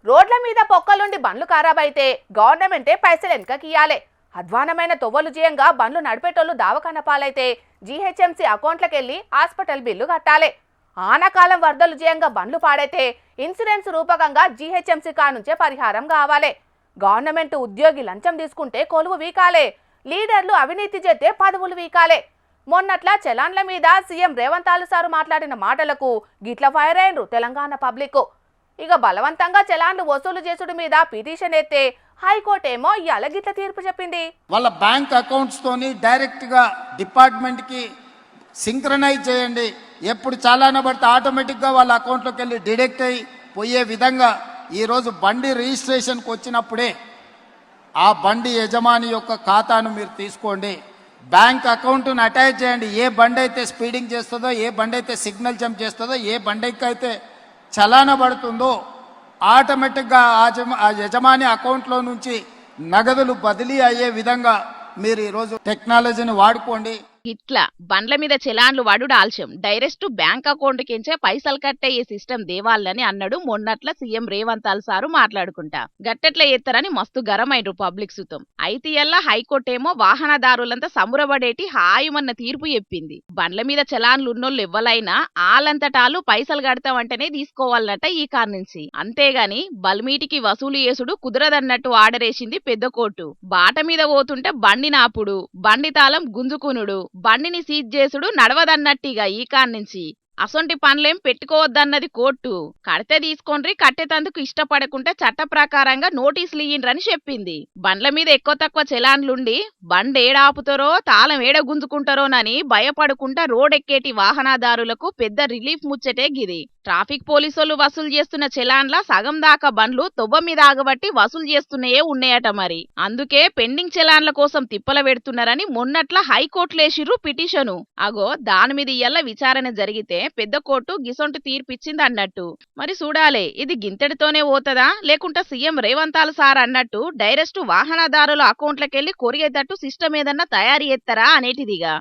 రోడ్ల మీద పొక్కలుండి బండ్లు ఖరాబైతే గవర్నమెంటే పైసలు వెనకకియాలే. అధ్వానమైన తొవ్వలు జయంగా బండ్లు నడిపేటోళ్ళు దావకాన పాలైతే జీహెచ్ఎంసీ అకౌంట్లకెళ్ళి హాస్పిటల్ బిల్లు కట్టాలే. ఆనకాలం వరదలు జయంగా బండ్లు పాడైతే ఇన్సూరెన్స్ రూపకంగా జీహెచ్ఎంసీ నుంచే పరిహారం కావాలే. గవర్నమెంట్ ఉద్యోగి లంచం తీసుకుంటే కొలువు వీకాలే. లీడర్లు అవినీతి చేస్తే పదవులు వీకాలే. మొన్నట్లా చలాన్ల మీద సీఎం రేవంత్ సారు మాట్లాడిన మాటలకు గిట్ల ఫైర్ అయినరు తెలంగాణ పబ్లిక్. ఇక బలవంతంగా చలాన్లు వసూలు చేసుడు మీద పిటిషన్ ఎత్తే హైకోర్టు ఏమో ఇయాల గిట్ల తీర్పు చెప్పింది. వాళ్ళ బ్యాంక్ అకౌంట్స్ తోని డైరెక్ట్ గా డిపార్ట్మెంట్ కి సింక్రనైజ్ చేయండి. ఎప్పుడు చాలాన పడితే ఆటోమేటిక్ గా వాళ్ళ అకౌంట్ లోకి వెళ్ళి డిడక్ట్ అయ్యి పోయే విధంగా ఈరోజు బండి రిజిస్ట్రేషన్కి వచ్చినప్పుడే ఆ బండి యజమాని యొక్క ఖాతాను మీరు తీసుకోండి. బ్యాంక్ అకౌంట్ను అటాచ్ చేయండి. ఏ బండి అయితే స్పీడింగ్ చేస్తుందో, ఏ బండి అయితే సిగ్నల్ జంప్ చేస్తుందో, ఏ బండికి అయితే చలాన పడుతుందో ఆటోమేటిక్గా ఆ యజమాని అకౌంట్లో నుంచి నగదులు బదిలీ అయ్యే విధంగా మీరు ఈరోజు టెక్నాలజీని వాడుకోండి. ఇట్లా బండ్ల మీద చలాన్లు వాడు ఆల్చం డైరెక్ట్ బ్యాంక్ అకౌంట్ కించే పైసలు కట్టయ్యే సిస్టమ్ దేవాలని అన్నాడు మొన్నట్ల సీఎం రేవంత్ సారు మాట్లాడుకుంటా. గట్టెట్లా ఎత్తారని మస్తు గరమైండ్రు పబ్లిక్ సుతం. అయితే ఎల్లా హైకోర్టు ఏమో వాహనదారులంతా సమురబడేటి హాయమన్న తీర్పు చెప్పింది. బండ్ల మీద చలాన్లు ఉన్నోళ్ళు ఎవ్వలైనా ఆలంతటాలు పైసలు కడతామంటేనే తీసుకోవాలన్నట ఈ కార్ నుంచి. అంతేగాని బల్మీటికి వసూలు చేసుడు కుదరదన్నట్టు ఆర్డరేసింది పెద్ద కోర్టు. బాట మీద పోతుంటే బండి నాపుడు, బండి తాళం గుంజుకునుడు, బండిని సీజ్ చేసుడు నడవదన్నట్టిగా ఈ కాన్నించి అసొంటి పనులేం పెట్టుకోవద్దన్నది కోర్టు. కడితే తీసుకోండ్రి, కట్టేతందుకు ఇష్టపడకుంటే చట్ట ప్రకారంగా నోటీసులు ఇయ్యండ్రని చెప్పింది. బండ్ల మీద ఎక్కువ తక్కువ చలాన్లుండి బండి ఏడాపుతారో తాళం ఏడ గుంజుకుంటారోనని భయపడుకుంటా రోడెక్కేటి వాహనదారులకు పెద్ద రిలీఫ్ ముచ్చటే గిది. ట్రాఫిక్ పోలీసులు వసూలు చేస్తున్న చలాన్ల సగం దాకా బండ్లు తొవ్వ మీద ఆగబట్టి వసూలు చేస్తున్నాయే ఉన్నాయట. మరి అందుకే పెండింగ్ చలాన్ల కోసం తిప్పల పెడుతున్నారని మొన్నట్ల హైకోర్టులేసిర్రు పిటిషను. అగో దాని మీద ఇయ్యాల విచారణ జరిగితే పెద్ద కోర్టు గిసొంటి తీర్పిచ్చింది అన్నట్టు. మరి చూడాలే ఇది గింతటితోనే పోతదా లేకుంటే సీఎం రేవంత్ సార్ అన్నట్టు డైరెక్ట్ వాహనదారుల అకౌంట్లకెళ్లి కొరిగేటట్టు సిస్టమ్ ఏదన్నా తయారు చేస్తారా అనేటిదిగా.